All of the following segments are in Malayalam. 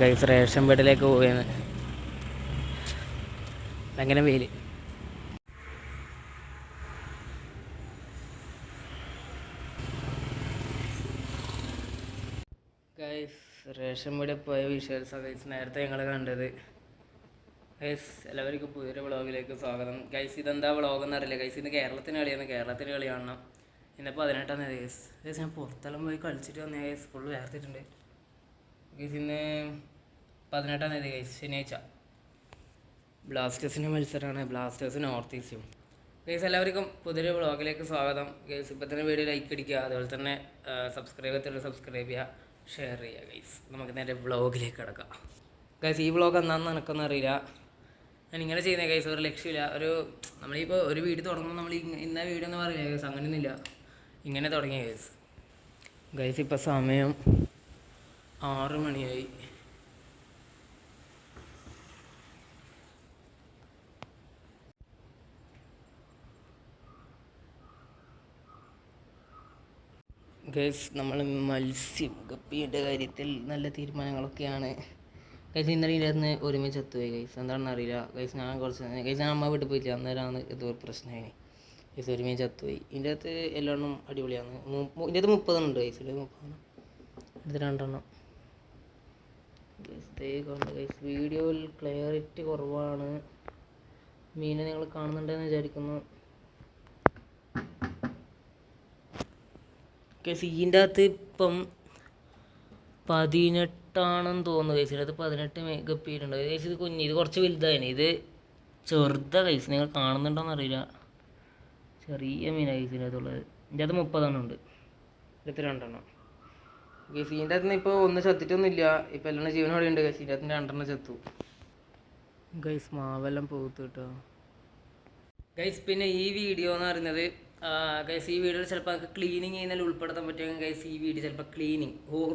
ഗൈസ് റേഷൻ ബെഡിലേക്ക് പോവുകയാണ്. ഭയങ്കര വെയിൽ. ഗൈസ് റേഷൻ ബെഡിൽ പോയ വിഷ്വൽസാണ് ഗൈസ് നേരത്തെ ഞങ്ങൾ കണ്ടത്. ഗൈസ് എല്ലാവർക്കും പുതിയൊരു വ്ളോഗിലേക്ക് സ്വാഗതം. ഗൈസ് ഇതെന്താ വ്ളോഗെന്ന് അറിയില്ല. ഗൈസ് ഇന്ന് കേരളത്തിന് കളി കാണണം. ഇന്ന് 18-ാം തീയതി ഗൈസ് ഞാൻ പുറത്തെല്ലാം പോയി കളിച്ചിട്ട് വന്ന ഗൈസ് ഫുള്ള് വേർത്തിട്ടുണ്ട്. ഗൈസ് ഇന്ന് 18-ാം തീയതി ഗൈസ് ശനിയാഴ്ച ബ്ലാസ്റ്റേഴ്സിൻ്റെ മത്സരമാണ്. ബ്ലാസ്റ്റേഴ്സ് നോർത്ത് ഈസ്റ്റും. ഗൈസ് എല്ലാവർക്കും പുതിയൊരു വ്ളോഗിലേക്ക് സ്വാഗതം. ഗൈസ് ഇപ്പം തന്നെ വീഡിയോ ലൈക്ക് അടിക്കുക, അതുപോലെ തന്നെ സബ്സ്ക്രൈബ് ചെയ്യുക, ഷെയർ ചെയ്യുക. ഗൈസ് നമുക്ക് നേരെ വ്ളോഗിലേക്ക് കിടക്കാം. ഗൈസ് ഈ വ്ളോഗ് എന്താണെന്ന് എനിക്കൊന്നും അറിയില്ല. ഞാനിങ്ങനെ ചെയ്യുന്നത് ഗൈസ് ഒരു ലക്ഷ്യമില്ല. നമ്മളിപ്പോൾ ഒരു വീഡിയോ തുടങ്ങുമ്പോൾ നമ്മൾ ഇന്ന വീഡിയോ എന്ന് പറയില്ല ഗൈസ്, അങ്ങനെയൊന്നുമില്ല. ഇങ്ങനെ തുടങ്ങിയ ഗൈസ് ഇപ്പോൾ സമയം 6 മണിയായി. ഗൈസ് നമ്മൾ മത്സ്യം ഗപ്പിയുടെ കാര്യത്തിൽ നല്ല തീരുമാനങ്ങളൊക്കെയാണ്. ഗൈസ് ഇന്നലെ ഇരുന്ന് ഒരുമിച്ച് എത്തുപോയി ഗൈസ്, എന്താണെന്ന് അറിയില്ല ഗൈസ്. ഞാൻ അമ്മ വീട്ടിൽ പോയില്ല, അന്നേരമാണ് എന്തോ ഒരു പ്രശ്നമായി ഗൈസ്. ഒരുമിച്ച് എത്തുപോയി. ഇതിൻ്റെ അകത്ത് എല്ലാം അടിപൊളിയാണ്. ഇതിൻ്റെ അകത്ത് 30 ഉണ്ട് ഗൈസ്. 30 ഇത് 2 ഗൈസ്. കൊണ്ട് ഗൈസ് വീഡിയോയിൽ ക്ലിയറിറ്റി കുറവാണ്. മീനെ നിങ്ങൾ കാണുന്നുണ്ടെന്ന് വിചാരിക്കുന്നു. ഗൈസ് ഇതിൻ്റെ അകത്ത് ഇപ്പം 18 തോന്നുന്നു ഗൈസ്. ഇതിനകത്ത് 18 ഗപ്പിയിട്ടുണ്ട് ഗൈസ്. ഇത് ഇത് കുറച്ച് വലുതായിരുന്നു. ഇത് ചെറുതാ ഗൈസ്, നിങ്ങൾ കാണുന്നുണ്ടോയെന്ന് അറിയില്ല. ചെറിയ മീനാണ് ഗൈസ് ഇതിനകത്തുള്ളത്. ഇതിൻ്റെ അകത്ത് 30 ഉണ്ട്. ഇതിനകത്ത് 2 ഗൈസ്. ഇതിൻ്റെ അകത്ത് ഇപ്പോൾ ഒന്ന് ചത്തിട്ടൊന്നുമില്ല. ഇപ്പം എല്ലാം ജീവനോടെ ഉണ്ട് ഗൈസ്. ഇതിൻ്റെ അകത്ത് 2 ചത്തു ഗൈസ്. മാവെല്ലാം പോകത്ത് കേട്ടോ ഗൈസ്. പിന്നെ ഈ വീഡിയോ എന്ന് പറയുന്നത് ഗൈസ്, ഈ വീഡിയോയിൽ ചിലപ്പോൾ നമുക്ക് ക്ലീനിങ് ചെയ്യുന്നതിൽ ഉൾപ്പെടുത്താൻ പറ്റുമെങ്കിൽ ഗൈസ് ഈ വീഡിയോ ചിലപ്പോൾ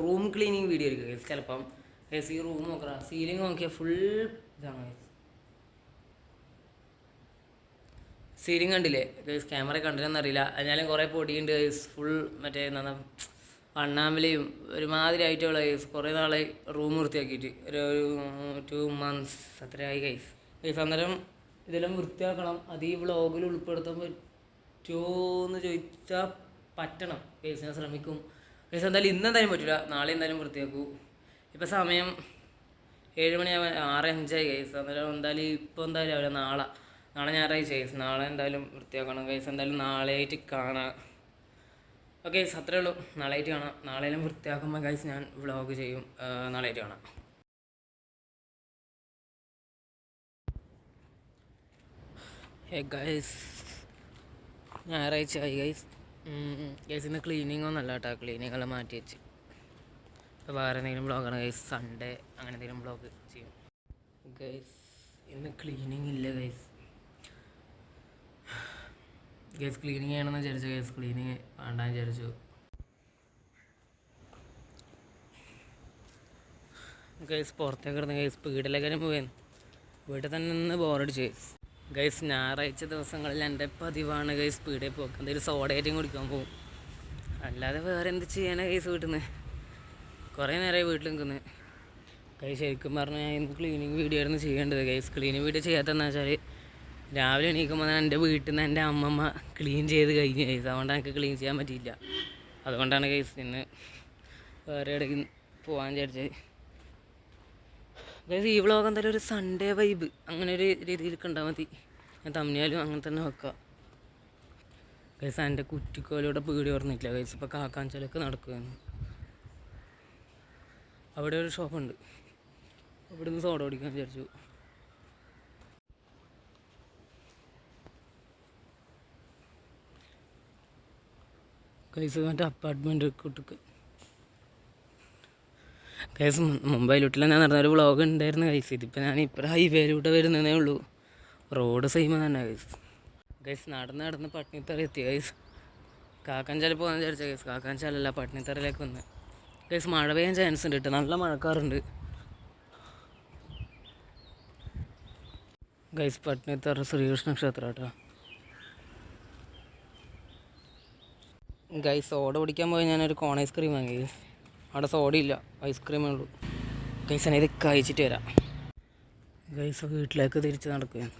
റൂം ക്ലീനിങ് വീഡിയോ ആയിരിക്കും ഗൈസ്. ചിലപ്പം ഗൈസ് ഈ റൂം നോക്കാം, സീലിംഗ് നോക്കിയാൽ ഫുൾ ഇതാണ് ഗൈസ്. സീലിംഗ് കണ്ടില്ലേ ഗൈസ്? ക്യാമറ കണ്ടില്ലെന്നറിയില്ല. എന്നാലും കുറേ പൊടിയുണ്ട് ഗൈസ്. ഫുൾ മറ്റേ എന്താണ് അണ്ണാമ്പലിയും ഒരുമാതിരി ആയിട്ടുള്ള ഗൈസ്. കുറേ നാളെ റൂം വൃത്തിയാക്കിയിട്ട് ഒരു 2 months അത്രയായി ഗൈസ്. അന്നേരം ഇതെല്ലാം വൃത്തിയാക്കണം. അത് ഈ വ്ളോഗിൽ ഉൾപ്പെടുത്താൻ പറ്റുമോയെന്ന് ചോദിച്ചാൽ പറ്റണം ഗൈസ്. ഞാൻ ശ്രമിക്കും ഗൈസ്. എന്തായാലും ഇന്നെന്തായാലും പറ്റില്ല, നാളെ എന്തായാലും വൃത്തിയാക്കൂ. ഇപ്പം സമയം 7 മണിയാവാൻ 6:05 ഗൈസ്. അന്നേരം എന്തായാലും അവരെ നാളെ ഞായറാഴ്ച ഗൈസ്. നാളെ എന്തായാലും വൃത്തിയാക്കണം ഗൈസ്. എന്തായാലും നാളെ ആയിട്ട് കാണാം. ഓക്കെ ഗൈസ്, അത്രേ ഉള്ളൂ. നാളെ ആയിട്ട് കാണാം. നാളെയും വൃത്തിയാക്കുമ്പോൾ ഗൈസ് ഞാൻ വ്ളോഗ് ചെയ്യും. നാളെ ആയിട്ട് കാണാം. ഗൈസ് ഞായറാഴ്ച ആയി ഗൈസ്. ഇന്ന് ക്ലീനിങ് ഒന്നല്ല കേട്ടോ. ക്ലീനിങ് എല്ലാം മാറ്റി വെച്ച് ഇപ്പോൾ വേറെ എന്തെങ്കിലും ബ്ലോഗാണ് ഗൈസ്. സൺഡേ അങ്ങനെ എന്തെങ്കിലും ബ്ലോഗ് ചെയ്യും ഗൈസ്. ഇന്ന് ക്ലീനിങ് ഇല്ല ഗൈസ്. ക്ലീനിങ് ചെയ്യണമെന്ന് വിചാരിച്ചു ഗൈസ്. ക്ലീനിങ് വേണ്ടാന്ന് വിചാരിച്ചു ഗൈസ്. പുറത്തേക്ക് കിടന്ന് ഗൈസ് വീട്ടിലേക്കാരും പോവുകയാണ്. വീട്ടിൽ തന്നെ നിന്ന് ബോറടിച്ചു ഗൈസ്. ഞായറാഴ്ച ദിവസങ്ങളിൽ എൻ്റെ പതിവാണ് ഗൈസ് പീടികയിൽ പോക്ക്. എന്തെങ്കിലും സോഡയായിട്ടും കുടിക്കാൻ പോകും, അല്ലാതെ വേറെ എന്ത് ചെയ്യാനാണ് ഗൈസ്. വീട്ടിൽ നിന്ന് കുറേ നേരമായി വീട്ടിൽ നിൽക്കുന്നത് ഗൈസ്. ശരിക്കും പറഞ്ഞാൽ ഞാൻ ഇന്ന് ക്ലീനിങ് വീഡിയോ ആയിരുന്നു ചെയ്യേണ്ടത് ഗൈസ്. ക്ലീനിങ് വീഡിയോ ചെയ്യാത്തതെന്ന് വെച്ചാൽ രാവിലെ എണീക്കുമ്പോൾ എൻ്റെ വീട്ടിൽ നിന്ന് എൻ്റെ അമ്മമ്മ ക്ലീൻ ചെയ്ത് കഴിഞ്ഞ് ഗൈസ്. അതുകൊണ്ട് എനിക്ക് ക്ലീൻ ചെയ്യാൻ പറ്റിയില്ല. അതുകൊണ്ടാണ് ഗൈസ് ഇന്ന് വേറെ ഇടയ്ക്ക് പോകാൻ വിചാരിച്ചത് ഗൈസ്. ഈ വ്ളോഗ് എന്തായാലും ഒരു സൺഡേ വൈബ് അങ്ങനെ ഒരു രീതിയിലൊക്കെ ഉണ്ടാൽ മതി. ഞാൻ തമ്മിലും അങ്ങനെ തന്നെ വെക്കാം ഗൈസ്. എൻ്റെ കുറ്റിക്കോലൂടെ പീടി ഓർന്നിട്ടില്ല ഗൈസ്. ഇപ്പോൾ കാക്കാഞ്ചലൊക്കെ നടക്കുകയാണ്. അവിടെ ഒരു ഷോപ്പുണ്ട്, അവിടെ നിന്ന് സോഡ ഓടിക്കാൻ വിചാരിച്ചു ഗൈസ്. മറ്റേ അപ്പാർട്ട്മെൻറ്റ് കൂട്ടുക്ക് ഗൈസ്. മുംബൈയിലോട്ടില്ല ഞാൻ നടന്നൊരു വ്ളോഗ് ഉണ്ടായിരുന്നു ഗൈസ്. ഇതിപ്പോൾ ഞാൻ ഇപ്പോൾ ഹൈവേയിലൂടെ വരുന്നതേ ഉള്ളൂ. റോഡ് സെയിം തന്നെ ഗൈസ്. നടന്ന് പട്നിത്തറ എത്തി ഗൈസ്. കാക്കാഞ്ചാൽ പോകാൻ വിചാരിച്ച ഗൈസ്. കാക്കാഞ്ചാലല്ല, പട്നിത്തറയിലേക്ക് വന്ന് ഗൈസ്. മഴ പെയ്യാൻ ചാൻസ് ഉണ്ട് കേട്ടോ, നല്ല മഴക്കാറുണ്ട് ഗൈസ്. പട്നിത്തറ ശ്രീകൃഷ്ണ ക്ഷേത്രം കേട്ടോ ഗൈസ്. സോഡ കുടിക്കാൻ പോയി ഞാനൊരു കോൺ ഐസ്ക്രീം വാങ്ങി ഗൈസ്. അവിടെ സോഡയില്ല, ഐസ്ക്രീമേ ഉള്ളൂ. ഗൈസ് ഇത് കഴിച്ചിട്ട് വരാം. ഗൈസ് വീട്ടിലേക്ക് തിരിച്ച് നടക്കുകയാണ്.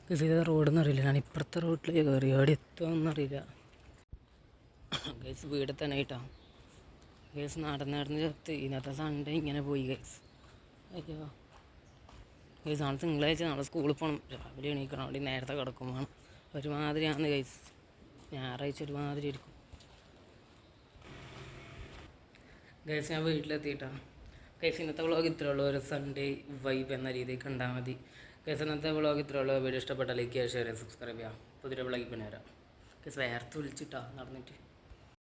ഗൈസ് ഇത് റോഡെന്ന് അറിയില്ല, ഞാൻ ഇപ്പുറത്തെ റോഡിലേക്ക് കയറി, എവിടെ എത്തുമെന്നറിയില്ല. ഗൈസ് വീട് തന്നെ ആയിട്ടാണ്. ഗൈസ് നടന്ന് ചത്ത് ഇന്നത്തെ സൺഡേ ഇങ്ങനെ പോയി ഗൈസ്. അയ്യോ ഗൈസ് നാളെ തിങ്കളാഴ്ച നാളെ സ്കൂളിൽ പോകണം, രാവിലെ എണീക്കണം, അവിടെ നേരത്തെ കിടക്കുമ്പോൾ ഒരുമാതിരിയാണ് ഗൈസ്. ഞായറാഴ്ച ഒരുമാതിരി ഇരിക്കും ഗൈസ്. ഞാൻ വീട്ടിലെത്തിയിട്ടാണ് ഗൈസ്. ഇന്നത്തെ വ്ളോഗ് ഇത്രയേ ഉള്ളൂ, ഒരു സൺഡേ വൈബ് എന്ന രീതിയിൽ കണ്ടാൽ മതി ഗൈസ്. ഇന്നത്തെ വ്ളോഗ് ഇത്രയേ ഉള്ളൂ. വീഡിയോ ഇഷ്ടപ്പെട്ട ലൈക്ക് ചെയ്യുക, ഷെയർ ചെയ്യുക, സബ്സ്ക്രൈബ് ചെയ്യുക. പുതിയ വ്ളോഗിൽ പിന്നെ വരാം ഗൈസ്. വേർത്ത് വിളിച്ചിട്ടാണ് നടന്നിട്ട്.